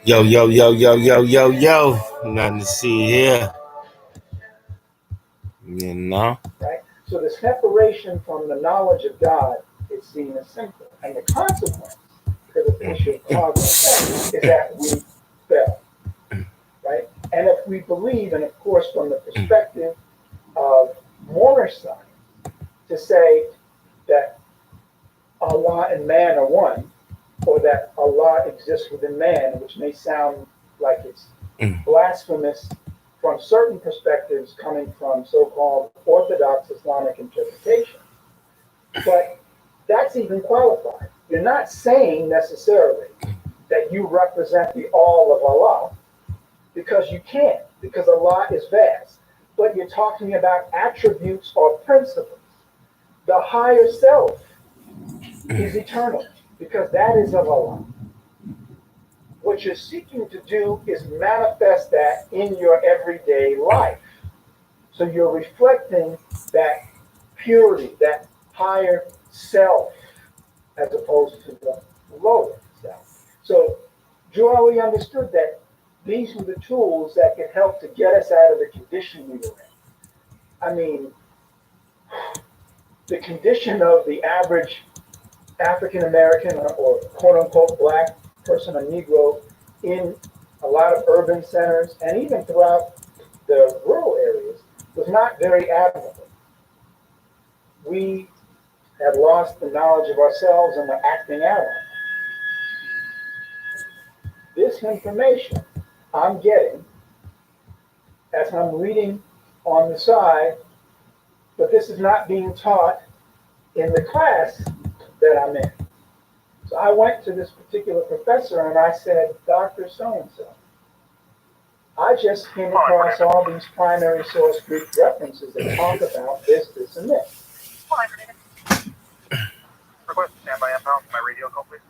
Yo, yo, yo, yo, yo, yo, yo. Nothing to see here. You know? Right? So the separation from the knowledge of God is seen as simple. And the consequence, because of the issue of cause and effect, is that we fell. Right? And if we believe, and of course from the perspective of moral science, to say that Allah and man are one, or that Allah exists within man, which may sound like it's blasphemous from certain perspectives coming from so-called Orthodox Islamic interpretation. But that's even qualified. You're not saying necessarily that you represent the all of Allah, because you can't, because Allah is vast. But you're talking about attributes or principles. The higher self is eternal, because that is of Allah. What you're seeking to do is manifest that in your everyday life. So you're reflecting that purity, that higher self, as opposed to the lower self. So Joel understood that these were the tools that could help to get us out of the condition we were in. I mean, the condition of the average African American or quote unquote black person or Negro in a lot of urban centers and even throughout the rural areas was not very admirable. We had lost the knowledge of ourselves and were acting out on it. This information I'm getting as I'm reading on the side, but this is not being taught in the class that I'm in. So I went to this particular professor and I said, Dr. So-and-so, I just came across all these primary source Greek references that talk about this, this, and this. Request standby inbound. My radio call, please.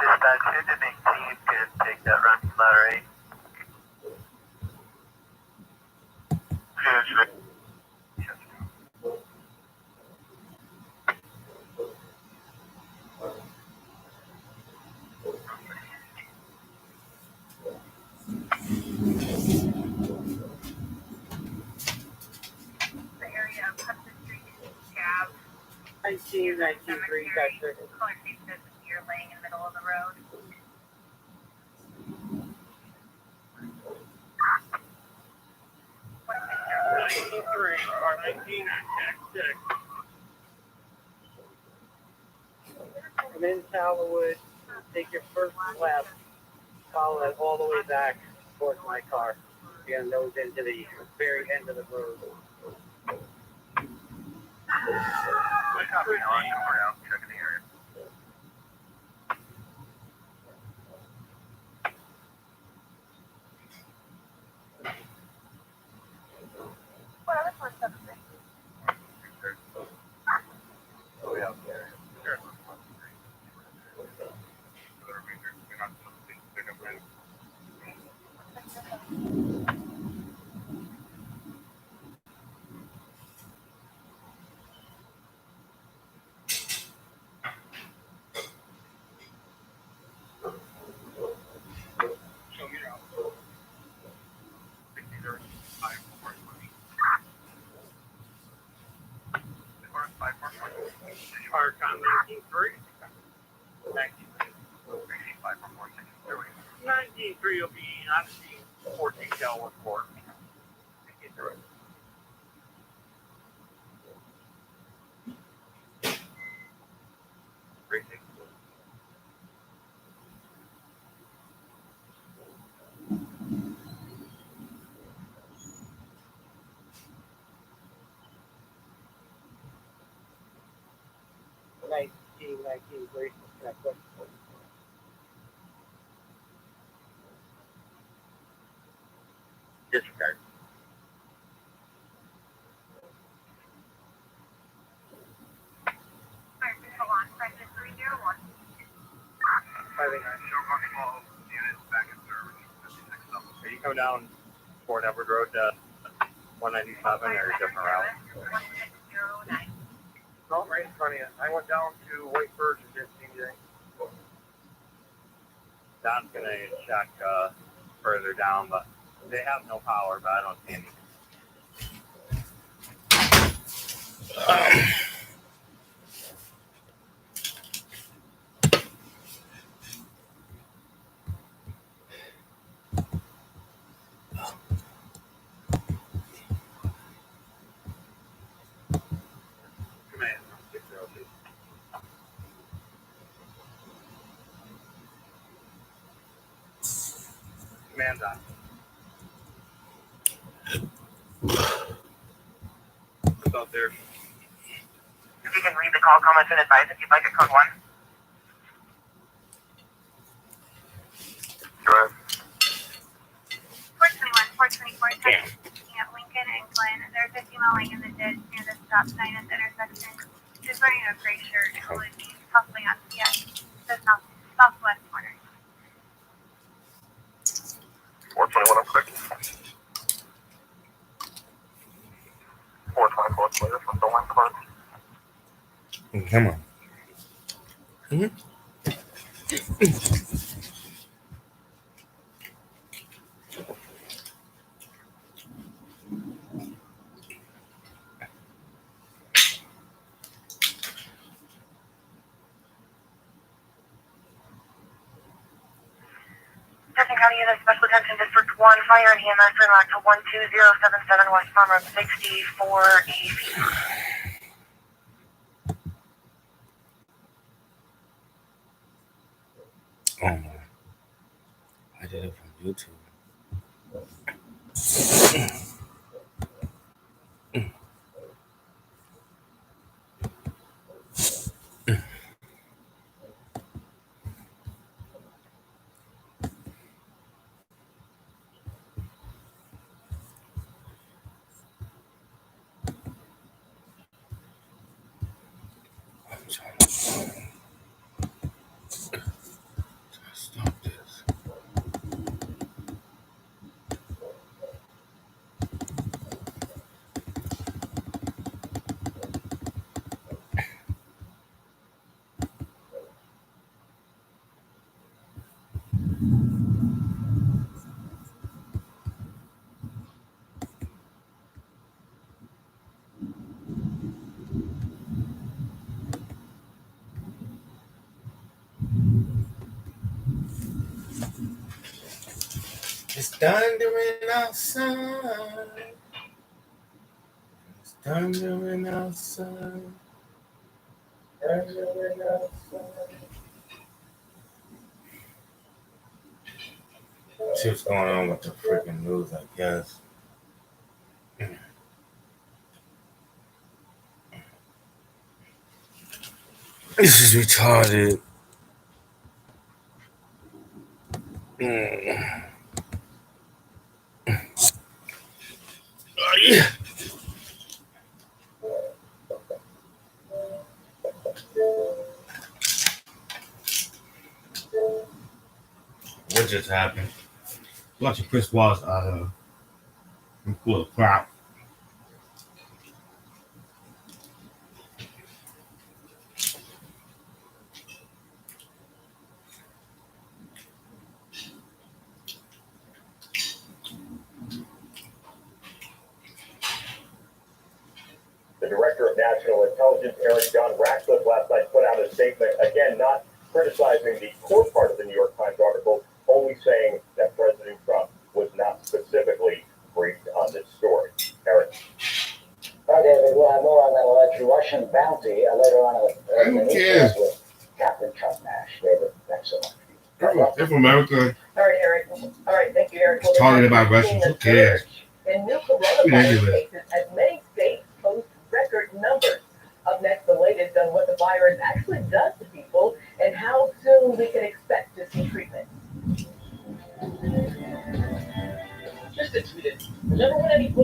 Dispatch, who did the team could take that run from letter 8? The area of Hudson Street and Cab. 1993, Dr. Color station says you're laying in the middle of the road. I'm in Talwood. Take your first left. Follow it all the way back towards my car. You're going to nose into the very end of the road. Copy, Alan. We're out. Checking the area. Oh, yeah. Sure. Arcon 19.3. 19.3 will be Odyssey 14 Delaware Court. 1919 Grace Connect. Disregard. Hold on, section 301. Are you coming down Fort Edward Road to 197 or a different route? 1609. No, right in front of you. I went down to White Birch and didn't see anything. Don's gonna check further down, but they have no power, but I don't see anything. Command 602. Command on. What's out there? If you can read the call comments and advise if you'd like a code 1. Sure. 424 section at Lincoln and Glen. There's a female laying in the ditch near the stop sign at the intersection. She's wearing a gray shirt and blue jeans, possibly on PS, the southwest corner. 421, I'm quick. 424, please. What's the one close? Come on. Jefferson County Unit Special Attention District 1, Fire and EMS, remark to 12077 West Farm Road 64 AV. Oh my. I did it from YouTube. I'm trying to stop this. It's thundering outside. It's thundering outside. Thundering outside. See what's going on with the freaking news, I guess. This is retarded. Oh, yeah. What just happened? Watching Chris Wallace full of crap. The Director of National Intelligence, Eric John Ratcliffe, last night put out a statement, again, not criticizing the court part of the New York Times article, only saying that President Trump was not specifically briefed on this story. Eric. Hi, David. We'll have more on that alleged Russian bounty later on in the news with Captain Chuck Nash. David, thanks so much. They're from America. All right, Eric. All right, thank you, Eric. Talking about Russians, who cares? In new coronavirus cases, as many states post record numbers. Up next, the latest on what the virus actually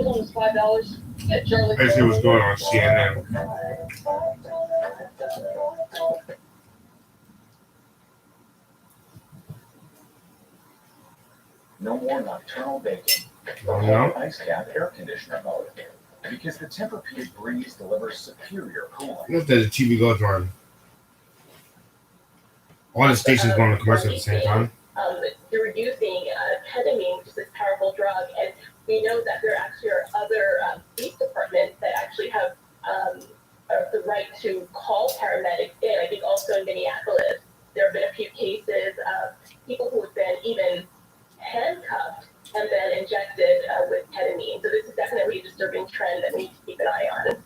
on was $5. Get Charlie. I see what's going on CNN. No more nocturnal baking. Oh, no? Ice cap air conditioner mode. Because the Tempur-Pedic Breeze delivers superior cooling. Look at the TV goes on. All the stations going to commercial at the same time. You're reducing ketamine, which is this powerful drug, and we know that there actually are other police departments that actually have the right to call paramedics in. I think also in Minneapolis, there have been a few cases of people who have been even handcuffed and then injected with ketamine. So this is definitely a disturbing trend that we need to keep an eye on.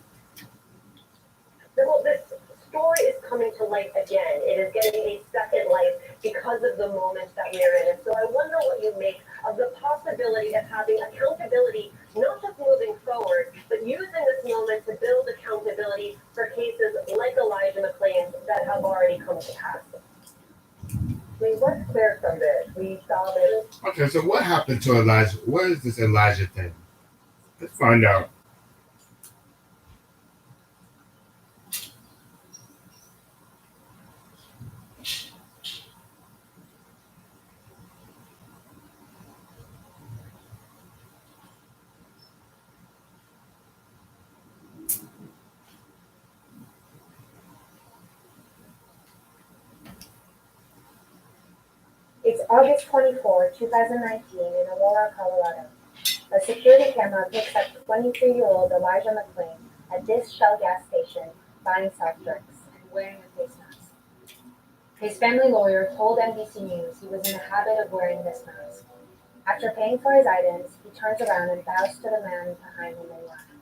Well, this story is coming to light again. It is getting a second life because of the moment that we're in. And so I wonder what you make of the possibility of having accountability, not just moving forward, but using this moment to build accountability for cases like Elijah McClain that have already come to pass. I mean, what's clear from this? We saw this. Okay, so what happened to Elijah? What is this Elijah thing? Let's find out. It's August 24, 2019 in Aurora, Colorado. A security camera picks up 23-year-old Elijah McClain at this Shell gas station buying soft drinks and wearing a face mask. His family lawyer told NBC News he was in the habit of wearing this mask. After paying for his items, he turns around and bows to the man behind him in line.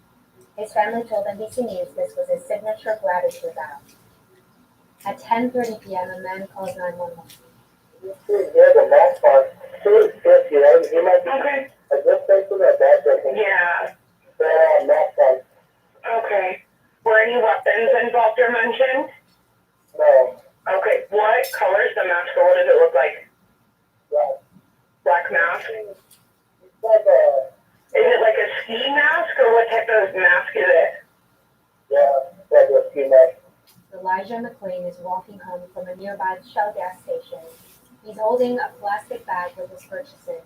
His family told NBC News this was his signature gratitude bow. At 10:30 p.m., a man calls 911. Yeah, the mask on. He might be. Okay. I just think to that bad person. Yeah. Mask on. Okay. Were any weapons involved or mentioned? No. Okay. What color is the mask or what does it look like? Black mask? It's like a. Is it like a ski mask or what type of mask is it? Yeah, like a ski mask. Elijah McClain is walking home from a nearby Shell gas station. He's holding a plastic bag with his purchases.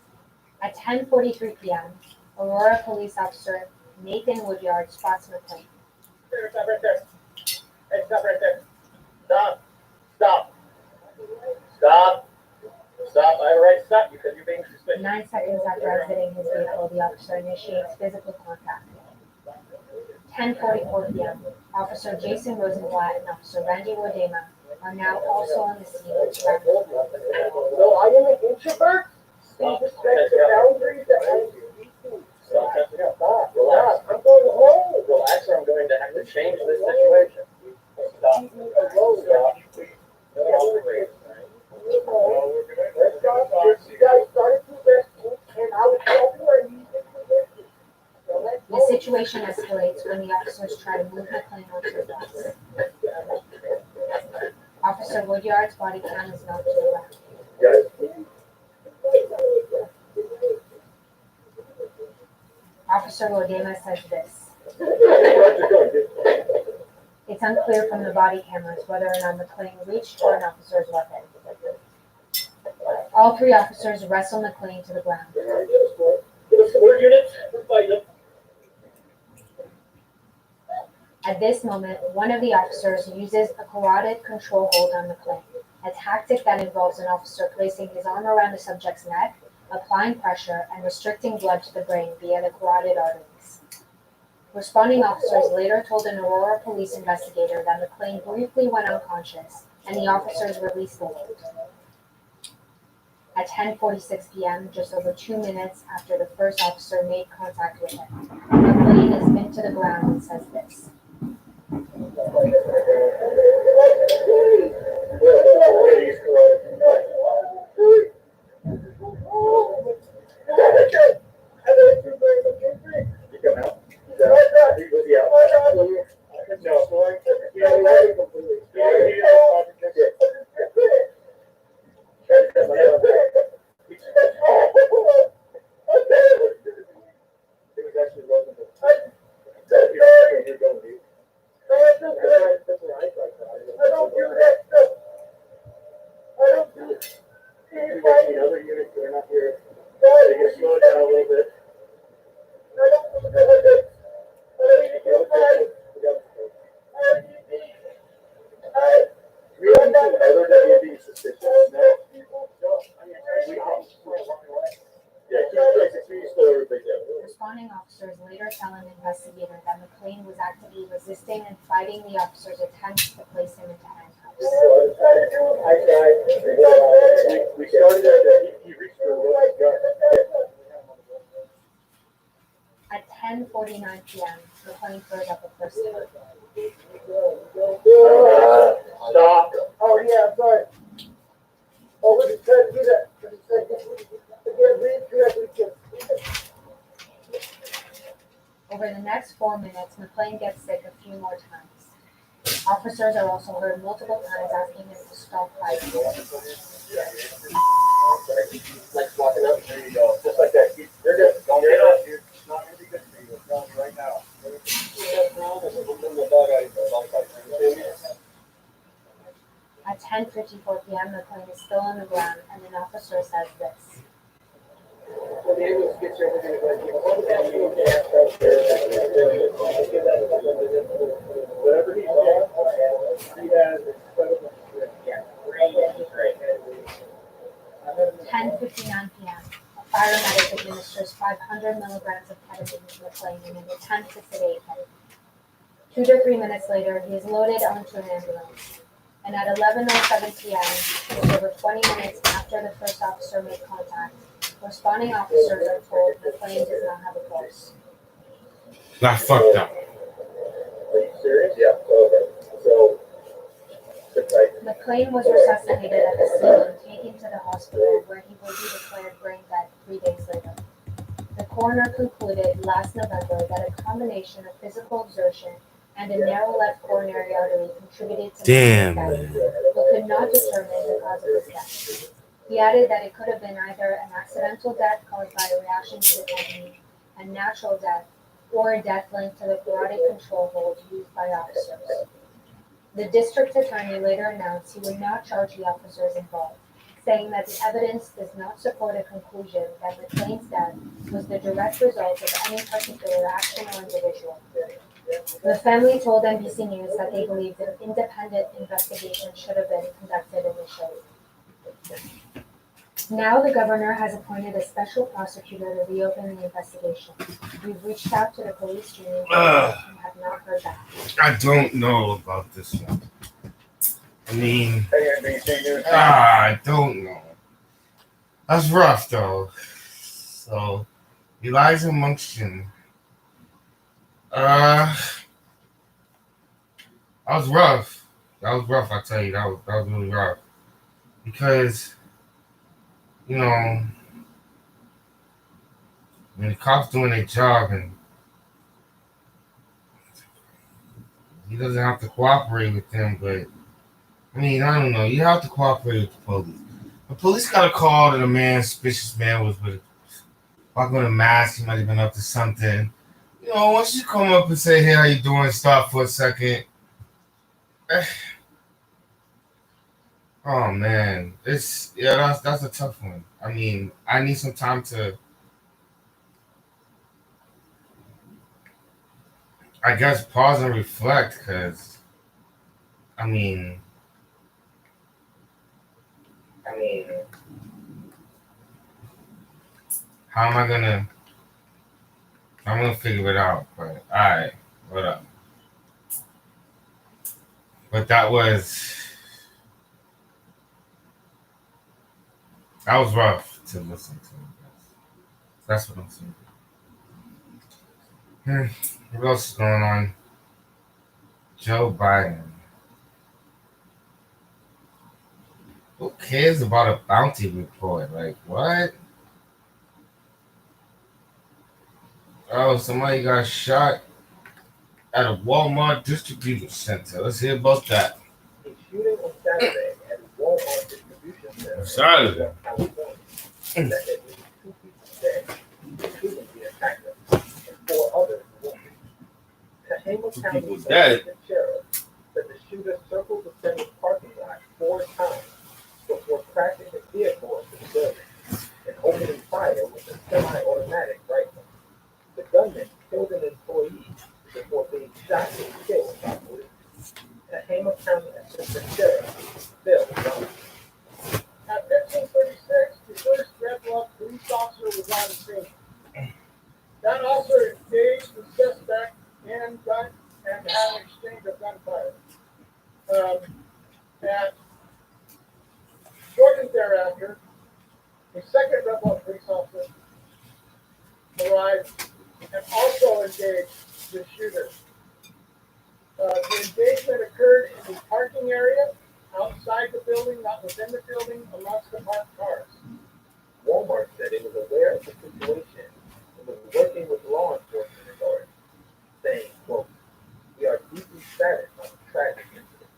At 10:43 p.m., Aurora police officer Nathan Woodyard spots McClain. Stop right there. Hey, stop right there. Stop. Stop. Stop. Stop. I have a right to stop you because you're being suspicious. 9 seconds after exiting his vehicle, the officer initiates physical contact. 10:44 p.m., Officer Jason Rosenblatt and Officer Randy Wodema are now also on the scene. So are you an introvert? Respect the boundaries that Stop. Stop. Relax. I'm going home. Relax or I'm going to have to change this situation. Stop. You guys started to rescue and I was helping and you did. The situation escalates when the officers try to move McClain onto the bus. Officer Woodyard's body cam is knocked to the ground. Officer Wodema says this. It's unclear from the body cameras whether or not McClain reached for an officer's weapon. All three officers wrestle McClain to the ground. At this moment, one of the officers uses a carotid control hold on McClain, a tactic that involves an officer placing his arm around the subject's neck, applying pressure, and restricting blood to the brain via the carotid arteries. Responding officers later told an Aurora police investigator that McClain briefly went unconscious, and the officers released the hold. At 10:46 p.m., just over 2 minutes after the first officer made contact with him, McClain is pinned to the ground and says this. Responding officers later tell an investigator that McLean was actively resisting and fighting the officers' attempts to place him into handcuffs. We started at he reached for the gun. At 10:49 p.m., McLean throws up a first hit. Stop. Oh, yeah, sorry. Oh, what did you try to do that? What did you say? Again, read correctly. Over the next 4 minutes, McLean gets sick a few more times. Officers are also heard multiple times asking him to stop fighting. Like walking up. There you go. Just like that. You're good. Don't get up. It's not going to be good for you. I'm telling you right now. At 10:54 p.m., McLean is still on the ground, and an officer says this. Well, the ambulance gets you over here. Whatever he's on, he has incredible strength. Yeah, great. 10:59 p.m., a paramedic administers 500 milligrams of ketamine to McLean in an attempt to sedate him. 2 to 3 minutes later, he is loaded onto an ambulance. And at 11:07 p.m., just over 20 minutes after the first officer made contact, responding officers are told McLean does not have a pulse. Not fucked up. Are you serious? Yeah. Okay. So, McLean was resuscitated at the scene and taken to the hospital, where he will be declared brain dead 3 days later. The coroner concluded last November that a combination of physical exertion and a narrow left coronary artery contributed to Damn, McLean's death, but could not determine the cause of his death. He added that it could have been either an accidental death caused by a reaction to the ketamine, a natural death, or a death linked to the carotid control hold used by officers. The district attorney later announced he would not charge the officers involved, saying that the evidence does not support a conclusion that McLean's death was the direct result of any particular action or individual. The family told NBC News that they believed an independent investigation should have been conducted initially. Now the governor has appointed a special prosecutor to reopen the investigation. We've reached out to the police union and have not heard back. I don't know about this one. I mean, I don't know. That's rough, though. So, Elijah Munction. That was rough. That was rough, I tell you. That was really rough. Because, you know, when the cops doing their job and he doesn't have to cooperate with them, but I mean, I don't know. You have to cooperate with the police. The police got a call that a man, suspicious man, was walking with a mask. He might have been up to something. You know, once you come up and say, "Hey, how you doing?" Stop for a second. Oh man, that's a tough one. I mean, I need some time to, I guess, pause and reflect, because I mean, how am I gonna? I'm gonna figure it out. But all right, what up? But that was rough to listen to. That's what I'm saying. What else is going on? Joe Biden. Who cares about a bounty report? Like, what? Oh, somebody got shot at a Walmart distribution center. Let's hear about that. A shooting on Saturday at a Walmart distribution center. Saturday. That at least 2 people dead, including the attacker, and 4 others wounded. Tehama 2 County people dead. Sheriff said the shooter circled the center's parking lot 4 times before crashing his vehicle into the building and opening fire with a semi-automatic rifle. The gunman killed an employee before being shot and killed by police. Tehama County Assistant Sheriff Bill Johnson. At 15:36, the first red-blood police officer was on the scene. That also handgun and had an exchange of gunfire. And shortly thereafter, a second rebel police officer arrived and also engaged the shooter. The engagement occurred in the parking area, outside the building, not within the building, amongst the parked cars. Walmart said it was aware of the situation and was working with law enforcement authorities, saying, quote, "We are deeply saddened on the tragic incident.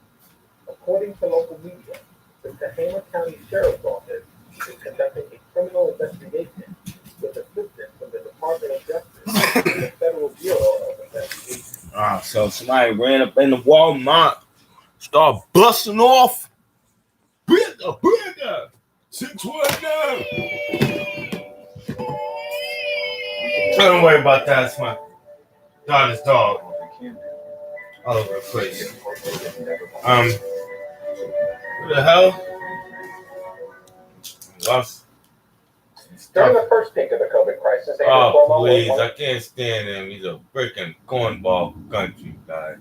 According to local media, the Tehama County Sheriff's Office is conducting a criminal investigation with assistance from the Department of Justice and the Federal Bureau of Investigation." So somebody ran up in the Walmart, started busting off. Bigger. 619. Don't worry about that. It's my daughter's dog. All over the place. Who the hell? Lost. During the first peak of the COVID crisis, Andrew Oh, Cuomo please. was I can't stand him. He's a freaking cornball country guy.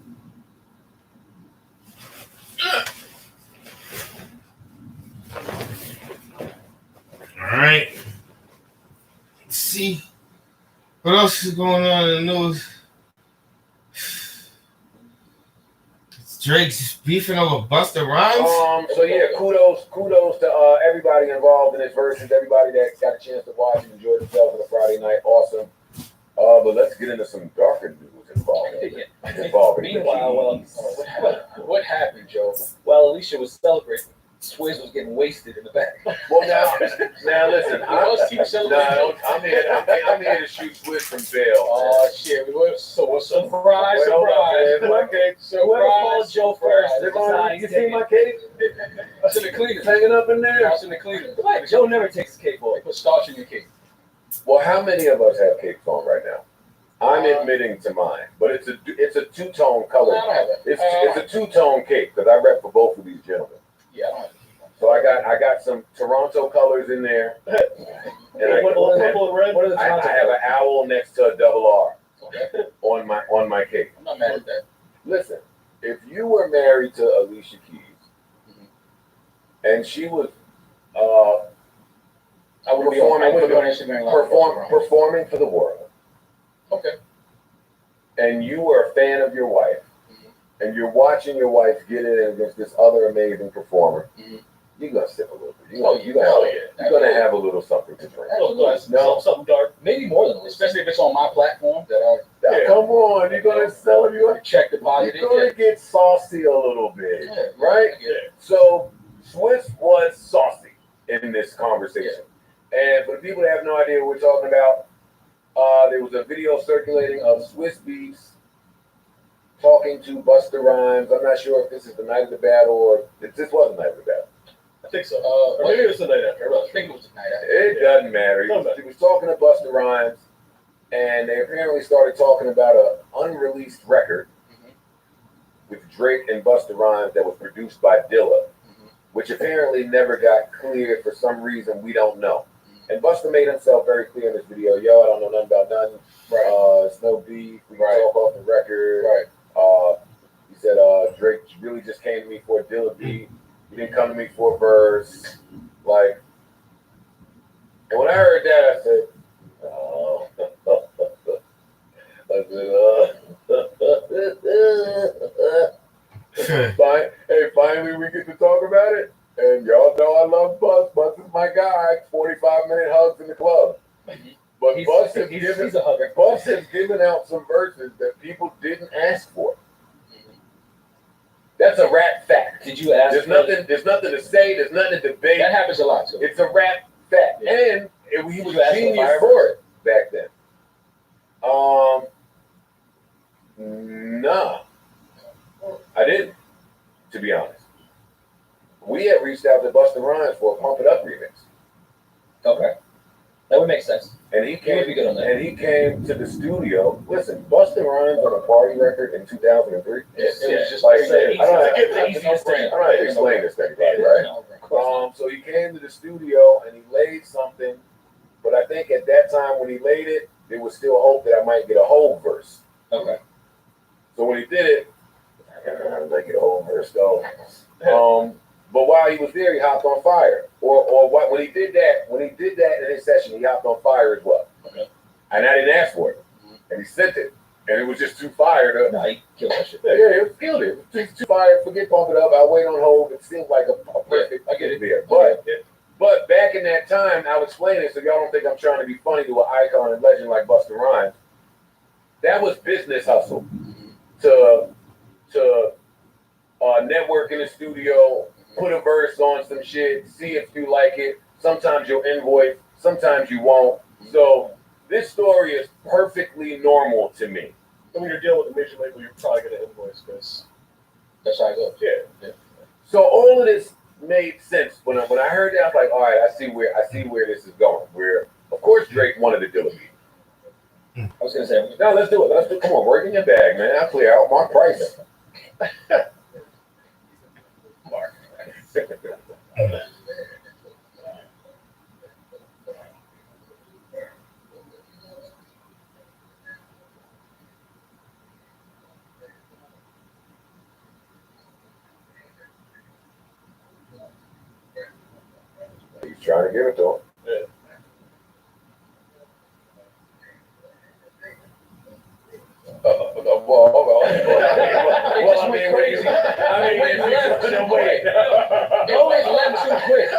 All right. Let's see. What else is going on in the news? Drake's beefing over Busta Rhymes. So yeah, kudos to everybody involved in this versus everybody that got a chance to watch and enjoy themselves on a Friday night. Awesome. But let's get into some darker news involving. Meanwhile, what happened, Joe? While Alicia was celebrating, Swizz was getting wasted in the back. Well, now listen. I'm here to shoot Swizz from bail. Oh shit! So surprise. My cape. Whoever called Joe first. You see my cape? That's in the cleaner. Hanging up in there. That's in the cleaner. Joe never takes the cape off. He put starch in your cape. Well, how many of us have capes on right now? I'm admitting to mine, but it's a two-tone color. It's a two-tone cape because I rep for both of these gentlemen. Yeah, I don't have So I got some Toronto colors in there, and I have an owl next to a double R on my cape. I'm not mad at that. Listen, if you were married to Alicia Keys, and she was performing for the world, okay, and you were a fan of your wife, and you're watching your wife get in against this other amazing performer. You're gonna sip a little bit. You're gonna have a little something to drink. Something dark, maybe more than a little, especially if it's on my platform. Come on, you're gonna sell it. You're gonna check deposit. You're gonna get saucy a little bit, right? So Swizz was saucy in this conversation, and for the people that have no idea what we're talking about, there was a video circulating of Swizz Beatz talking to Busta Rhymes. I'm not sure if this is the night of the battle or if this was the night of the battle. I think so. Or maybe it was the night after. I think it was the night after. It doesn't matter. He was talking to Busta Rhymes, and they apparently started talking about an unreleased record with Drake and Busta Rhymes that was produced by Dilla, which apparently never got cleared for some reason we don't know. And Busta made himself very clear in this video. Yo, I don't know nothing about nothing. Right. It's no beef. We can talk off the record. Right. He said Drake really just came to me for a Dilla beat. He didn't come to me for a verse. Like, and when I heard that, I said, oh. Finally we get to talk about it. And y'all know I love Bus. Bus is my guy. 45-minute hugs in the club. But Bus has given out some verses that people didn't ask for. That's a rap fact. Did you ask? There's nothing to say. There's nothing to debate. That happens a lot too. It's a rap fact, and he was a genius for it back then. Nah, I didn't. To be honest, we had reached out to Busta Rhymes for a Pump It Up remix. Okay, that would make sense. And he came. And he came to the studio. Listen, Busta Rhymes on a party record in 2003. It was just like I don't have to explain this to anybody, right? So he came to the studio and he laid something, but I think at that time when he laid it, there was still hope that I might get a whole verse. Okay. So when he did it, like it over, let's go. But while he was there, he hopped on fire. Or what? When he did that in his session, he hopped on fire as well. Okay. And I didn't ask for it, and he sent it, and it was just too fire to. Nah, he killed that shit. Yeah, it killed it. It was too fire. Forget pump it up. I wait on hold. It seems like a perfect. I get it. Beer. But back in that time, I'll explain it so y'all don't think I'm trying to be funny to an icon and legend like Busta Rhymes. That was business hustle to network in the studio, put a verse on some shit, see if you like it. Sometimes you'll invoice, sometimes you won't. So this story is perfectly normal to me. And when you're dealing with a major label, you're probably going to invoice because that's how it goes. Yeah. So all of this made sense when I heard that. I was like, all right, I see where this is going. Where of course Drake wanted to Dilla beat. I was gonna say, no, let's do it. Come on, work in your bag, man. I'll clear out my price. Mark. He's trying to give it to him. yeah. Well, I mean, crazy. wait. It always left too quick.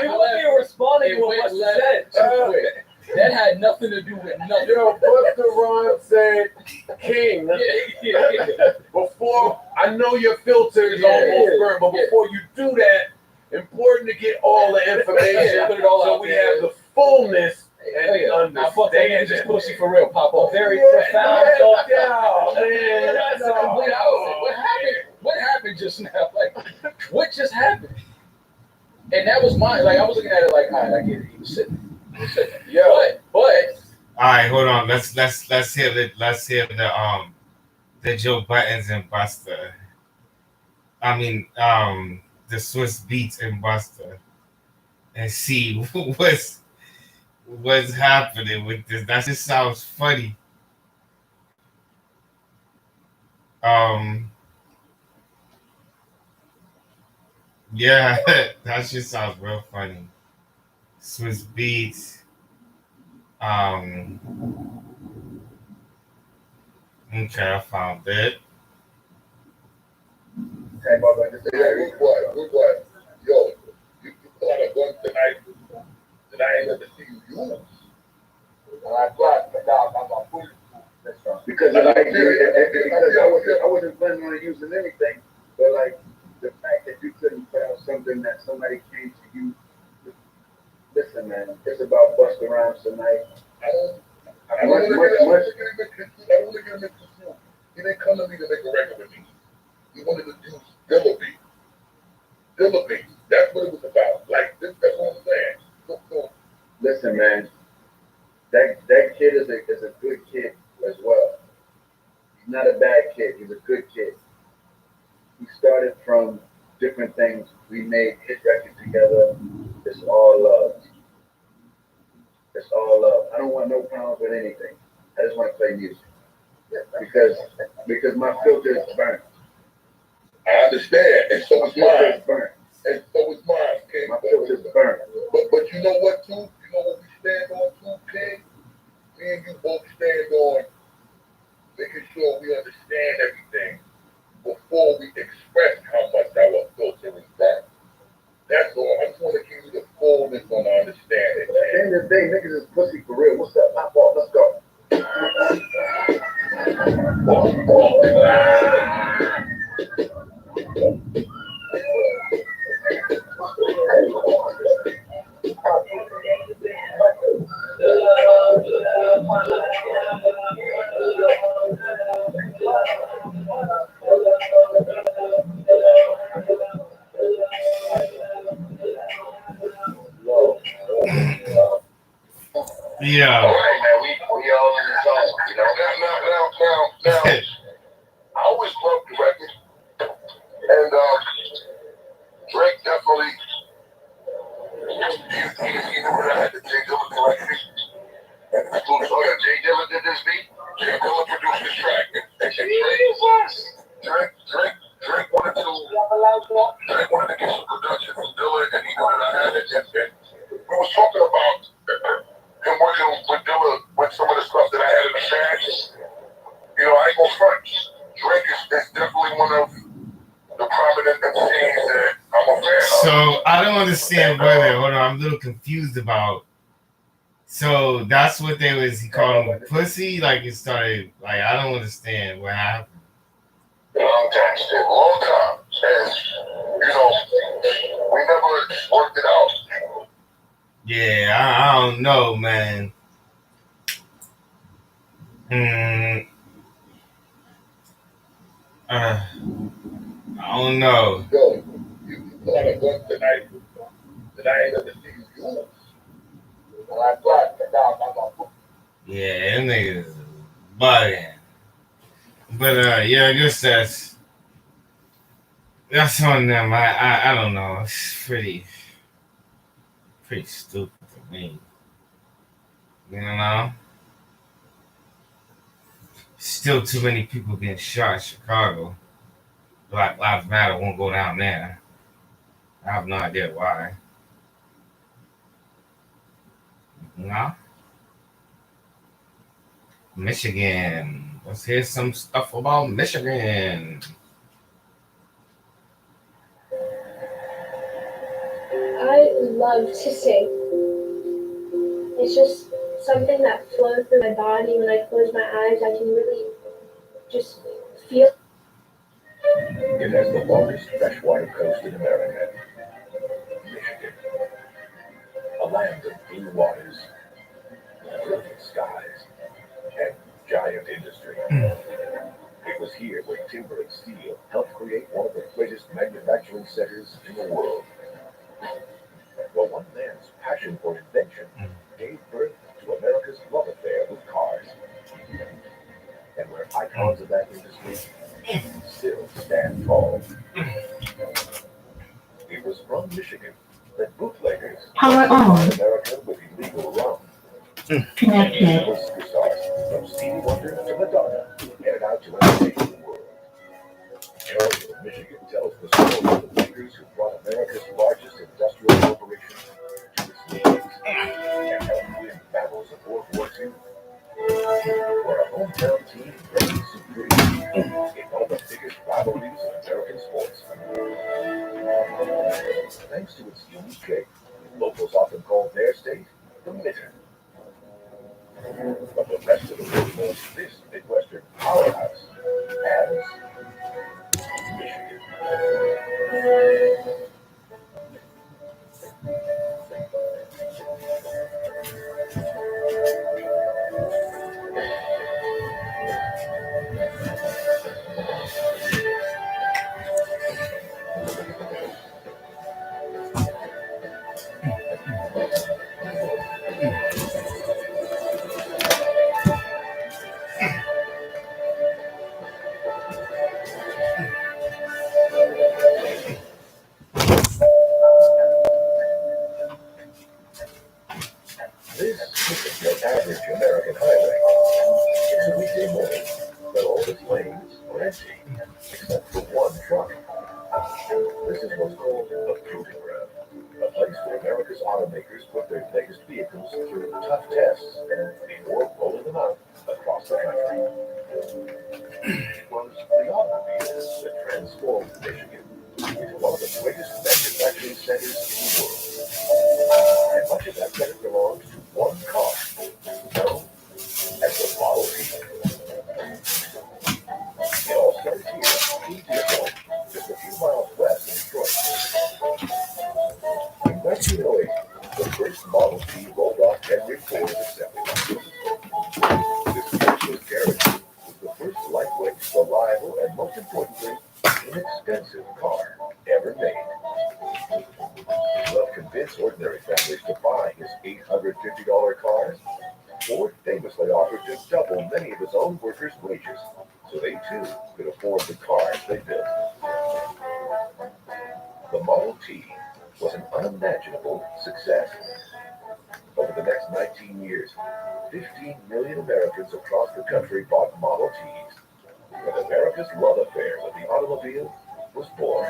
He wasn't even responding to what Busta said. Too quick. That had nothing to do with nothing. Yo, Busta Rhymes said King. Yeah. Before, I know your filter is almost burnt, but before you do that, important to get all the information Put it all so out we there. have the fullness and Now fuck that man, just understanding. pussy for real, pop off. Very profound thought. Man, That's a complete opposite. What happened? What happened just now? Like, what just happened? And that was mine. Like, I was looking at it like, all right, I get it. He was sitting. Yeah. But All right, hold on. Let's hear the Joe Buttons and Busta. I mean, the Swiss Beats and Busta, and see what's happening with this. That just sounds funny. Yeah, that just sounds real funny. Swiss Beats. Okay, I found it. Hey, what? Yo, you pull out a gun tonight that I ain't never seen you use. Because I wasn't planning on using anything, but like the fact that you couldn't put out something that somebody came to you. Listen, man, it's about Busta Rhymes tonight. I don't want to get him into. He didn't come to me to make a record with me. He wanted to use Dilla beat. Dilla beat. That's what it was about. Like that's what I'm saying. So, Listen, man, that kid is a good kid as well. He's not a bad kid. He's a good kid. He started from different things. We made hit records together. It's all love. It's all love. I don't want no problems with anything. I just want to play music because my filter is burnt. I understand, and so is mine. Burnt. And so is mine, King. My filter is burnt. But you know what, too? You know what we stand on, too, King? Me and you both stand on making sure we understand everything before we express how much our filter is burnt. That's all. I just want to give you the fullness on the understanding. At the end of the day, niggas is pussy for real. What's up? Pop off. Let's go. Yeah. All right, man. We all in the zone, you know. Now. I always loved the record, and Drake definitely. You know what I had to Jay Dilla correct me. And I told us, oh yeah, Jay Dilla did this beat. Jay Dilla produced this track, and Drake wanted to get some production from Dilla, and he wanted to have it. And we was talking about him working with Dilla with some of the stuff that I had in the stash. You know, I ain't gonna front. Drake is definitely one of the prominent MCs that I'm a fan of. So I don't understand whether. Hold on, I'm a little confused about. So that's what they was. He called him pussy. Like it started. Like I don't understand what happened. Long time, still long time. And you know, we never worked it out. Yeah, I don't know, man. I don't know. Yo, you thought of us tonight that I ain't ever seen you. And I thought about Yeah, them niggas bugging. But yeah, I guess that's on them. I don't know. It's pretty stupid to me. You know? Still too many people getting shot in Chicago. Black Lives Matter won't go down there. I have no idea why. No? Michigan. Let's hear some stuff about Michigan. I love to sing. It's just something that flows through my body. When I close my eyes, I can really just feel. It has the longest freshwater coast in America, Michigan. A land of blue waters, brilliant skies, and giant industry. It was here where timber and steel helped create one of the greatest manufacturing centers in the world. Well, one man's passion for invention gave birth to America's love affair with cars. And where icons of that industry still stand tall. It was from Michigan that bootleggers Power on. America with illegal rum. Connected. Was superstars from Stevie Wonder to Madonna headed out to entertain the world. Elliot of Michigan tells the story of the bankers who brought America's largest industrial corporation to its knees and helped win battles of World War II. Where a hometown team reigns supreme in one of the biggest rivalries in American sports. Thanks to its unique shape, locals often call their state the Mitten. But the rest of the world knows this Midwestern powerhouse as Michigan. This isn't your average American highway. It's a weekday morning, but all its lanes are empty, except for one truck. This is what's called a proving ground, a place where America's automakers put their latest vehicles through tough tests before rolling them out across the country. It was the automobiles that transformed Michigan into one of the greatest manufacturing centers in the world. And much of that credit belongs to one car, known as the Model T. It all started here in Dearborn, just a few miles west of Detroit. In 1908, the first Model T rolled off Henry Ford's assembly line. This special carriage was the first lightweight, reliable, and most importantly, inexpensive car ever made. Love convinced ordinary families to buy his $850 cars. Ford famously offered to double many of his own workers' wages, so they too could afford the cars they built. The Model T was an unimaginable success. Over the next 19 years, 15 million Americans across the country bought Model Ts. But America's love affair with the automobile was born.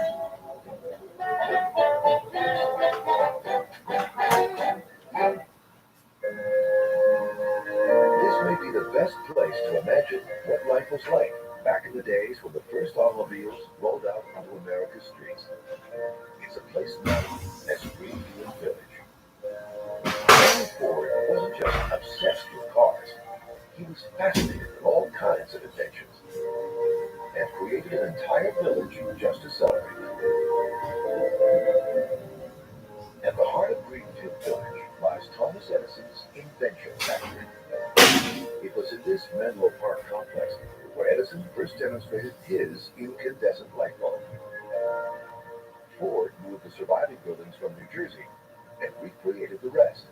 This may be the best place to imagine what life was like back in the days when the first automobiles rolled out onto America's streets. It's a place known as Greenfield Village. Henry Ford wasn't just obsessed with cars. He was fascinated with all kinds of inventions and created an entire village just to celebrate them. At the heart of Greenfield Village lies Thomas Edison's invention factory. It was in this Menlo Park complex where Edison first demonstrated his incandescent light bulb. Ford moved the surviving buildings from New Jersey and recreated the rest.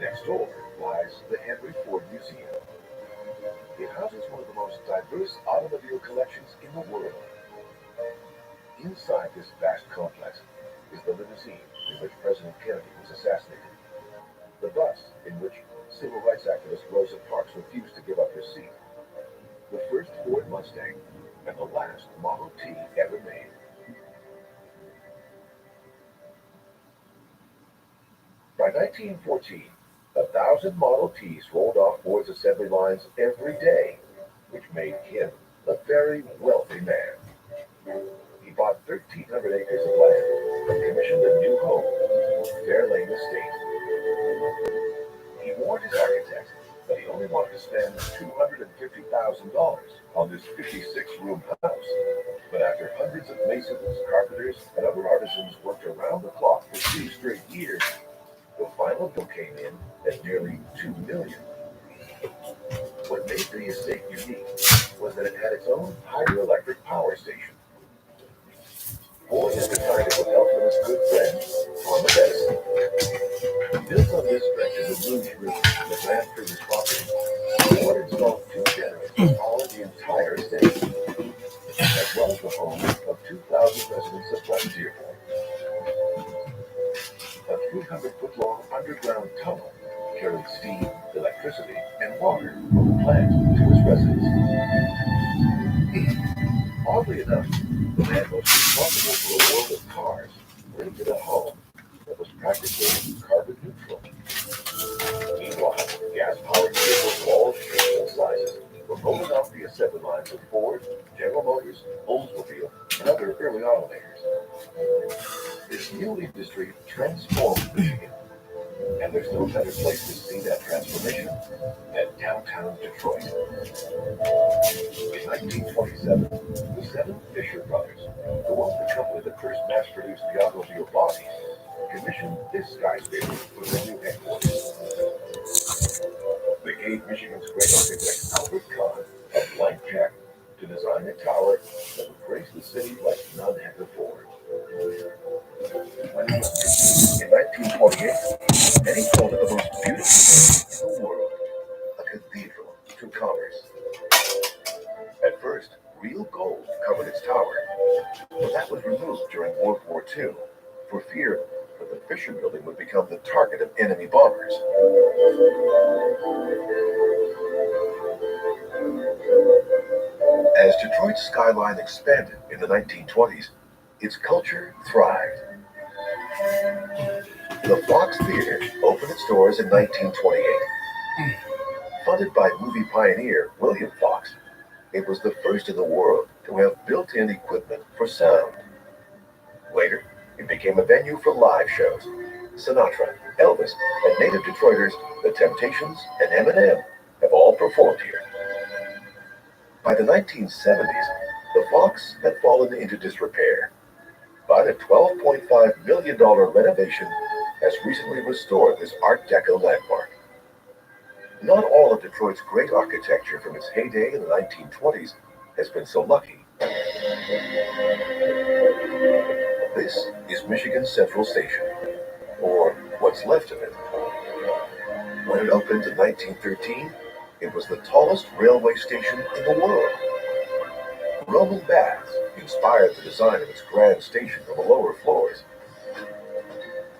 Next door lies the Henry Ford Museum. It houses one of the most diverse automobile collections in the world. Inside this vast complex is the limousine in which President Kennedy was assassinated, the bus in which civil rights activist Rosa Parks refused to give up her seat, the first Ford Mustang, and the last Model T ever made. By 1914, 1,000 Model Ts rolled off Ford's assembly lines every day, which made him a very wealthy man. He bought 1,300 acres of land and commissioned a new home, Fair Lane Estate. He warned his architect that he only wanted to spend $250,000 on this 56-room house. But after hundreds of masons, carpenters, and other artisans worked around the clock for 3 straight years, the final bill came in at nearly $2 million. What made the estate unique was that it had its own hydroelectric power station. Ford had designed it with help from his good friend, Thomas Edison. Built on this stretch of the Rouge Route that ran through his property, Ford installed 2 generators to power the entire estate, as well as the home of 2,000 residents of West Dearborn. A 300-foot-long underground tunnel carried steam, electricity, and water from the plant to his residence. Oddly enough, the man most responsible for a world of cars lived in a home that was practically carbon neutral. Meanwhile, gas-powered vehicles of all shapes and sizes were rolling off the assembly lines of Ford, General Motors, Oldsmobile, and other early automakers. This new industry transformed Michigan, and there's no better place to see that transformation than downtown Detroit. In 1927, the 7 Fisher brothers, who owned the company that first mass-produced the automobile body, commissioned this skyscraper for their new headquarters. They gave Michigan's great architect Albert Kahn a blank check to design a tower that would grace the city like none had before. When he was in 1928, Eddie called it the most beautiful building in the world, a cathedral to commerce. At first, real gold covered its tower, but that was removed during World War II for fear that the Fisher Building would become the target of enemy bombers. As Detroit's skyline expanded in the 1920s, its culture thrived. The Fox Theater opened its doors in 1928. Funded by movie pioneer William Fox, it was the first in the world to have built-in equipment for sound. Later, it became a venue for live shows. Sinatra, Elvis, and native Detroiters, The Temptations, and Eminem have all performed here. By the 1970s, the Fox had fallen into disrepair, but a $12.5 million renovation has recently restored this Art Deco landmark. Not all of Detroit's great architecture from its heyday in the 1920s has been so lucky. This is Michigan Central Station, or what's left of it. When it opened in 1913, it was the tallest railway station in the world. Roman baths inspired the design of its grand station on the lower floors.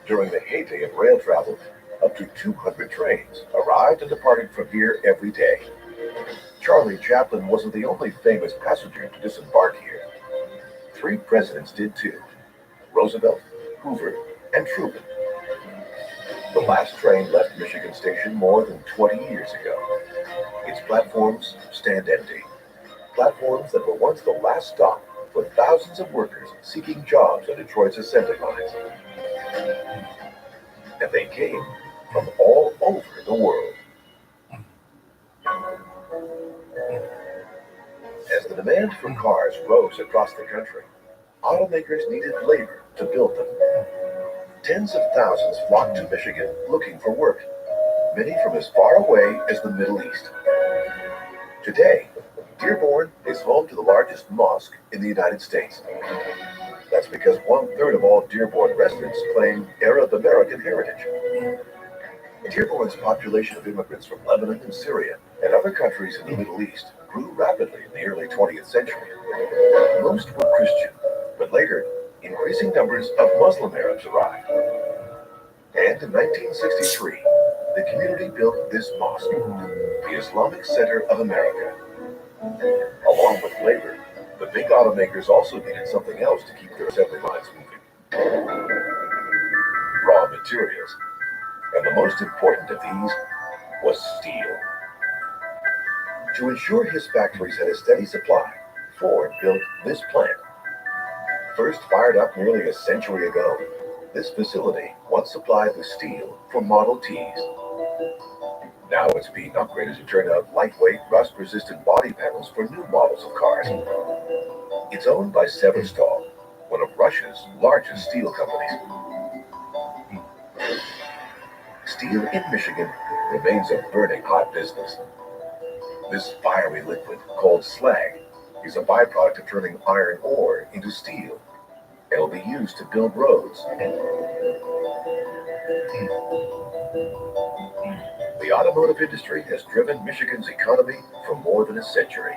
During the heyday of rail travel, up to 200 trains arrived and departed from here every day. Charlie Chaplin wasn't the only famous passenger to disembark here. 3 presidents did too: Roosevelt, Hoover, and Truman. The last train left Michigan Station more than 20 years ago. Its platforms stand empty. Platforms that were once the last stop for thousands of workers seeking jobs on Detroit's assembly lines. And they came from all over the world. As the demand for cars rose across the country, automakers needed labor to build them. Tens of thousands flocked to Michigan looking for work, many from as far away as the Middle East. Today, Dearborn is home to the largest mosque in the United States. That's because 1/3 of all Dearborn residents claim Arab American heritage. Dearborn's population of immigrants from Lebanon and Syria and other countries in the Middle East grew rapidly in the early 20th century. Most were Christian, but later, increasing numbers of Muslim Arabs arrived. And in 1963, the community built this mosque, the Islamic Center of America. Along with labor, the big automakers also needed something else to keep their assembly lines moving: raw materials. And the most important of these was steel. To ensure his factories had a steady supply, Ford built this plant. First fired up nearly a century ago, this facility once supplied with steel for Model Ts. Now it's being upgraded to turn out lightweight, rust-resistant body panels for new models of cars. It's owned by Severstal, one of Russia's largest steel companies. Steel in Michigan remains a burning hot business. This fiery liquid, called slag, is a byproduct of turning iron ore into steel. It'll be used to build roads. The automotive industry has driven Michigan's economy for more than a century.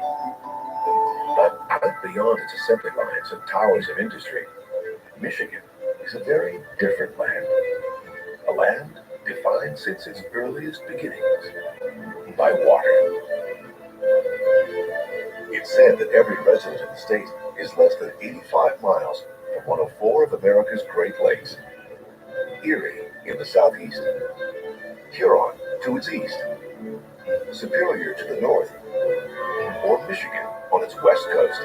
But out beyond its assembly lines and towers of industry, Michigan is a very different land. A land defined since its earliest beginnings by water. It's said that every resident in the state is less than 85 miles from one of 4 of America's Great Lakes: Erie in the southeast, Huron to its east, Superior to the north, or Michigan on its west coast.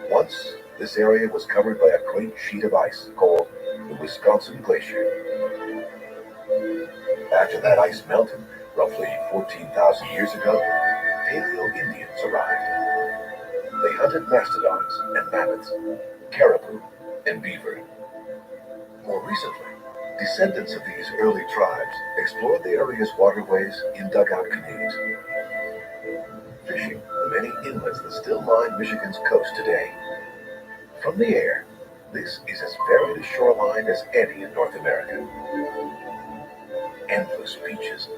Once, this area was covered by a great sheet of ice called the Wisconsin Glacier. After that ice melted, roughly 14,000 years ago, Paleo-Indians arrived. They hunted mastodons and mammoths, caribou, and beaver. More recently, descendants of these early tribes explored the area's waterways in dugout canoes, fishing the many inlets that still line Michigan's coast today. From the air, this is as varied a shoreline as any in North America. Endless beaches,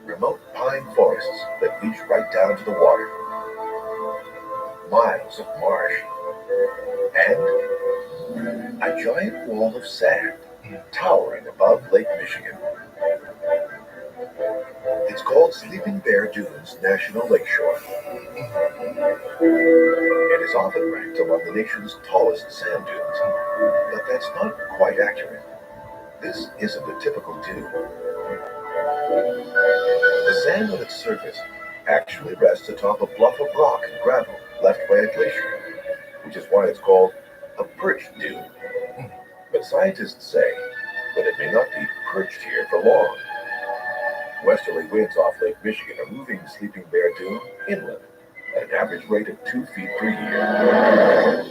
remote pine forests that reach right down to the water, miles of marsh, and a giant wall of sand towering above Lake Michigan. It's called Sleeping Bear Dunes National Lakeshore. It is often ranked among the nation's tallest sand dunes, but that's not quite accurate. This isn't a typical dune. The sand on its surface actually rests atop a bluff of rock and gravel left by a glacier, which is why it's called a perched dune. But scientists say that it may not be perched here for long. Westerly winds off Lake Michigan are moving Sleeping Bear Dune inland at an average rate of 2 feet per year.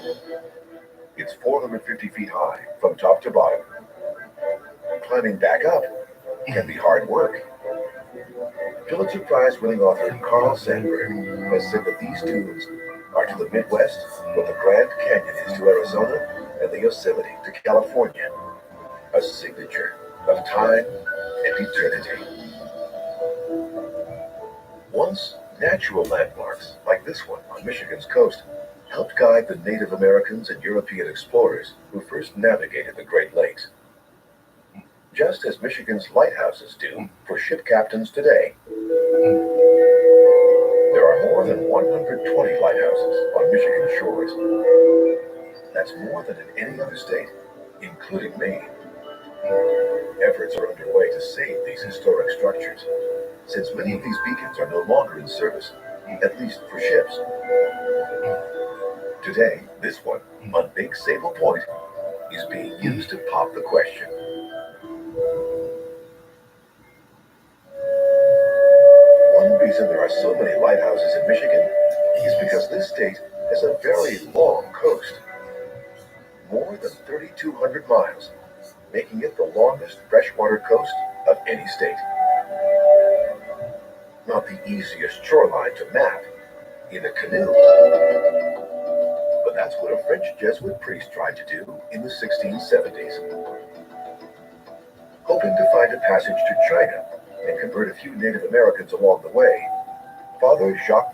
It's 450 feet high from top to bottom. Climbing back up can be hard work. Pulitzer Prize-winning author Carl Sandburg has said that these dunes are to the Midwest what the Grand Canyon is to Arizona and the Yosemite to California, a signature of time and eternity. Once, natural landmarks like this one on Michigan's coast helped guide the Native Americans and European explorers who first navigated the Great Lakes. Just as Michigan's lighthouses do for ship captains today. There are more than 120 lighthouses on Michigan shores. That's more than in any other state, including Maine. Efforts are underway to save these historic structures, since many of these beacons are no longer in service, at least for ships. Today, this one, on Big Sable Point, is being used to pop the question. One reason there are so many lighthouses in Michigan is because this state has a very long coast. More than 3,200 miles, making it the longest freshwater coast of any state. Not the easiest shoreline to map in a canoe. But that's what a French Jesuit priest tried to do in the 1670s. Hoping to find a passage to China and convert a few Native Americans along the way, Father Jacques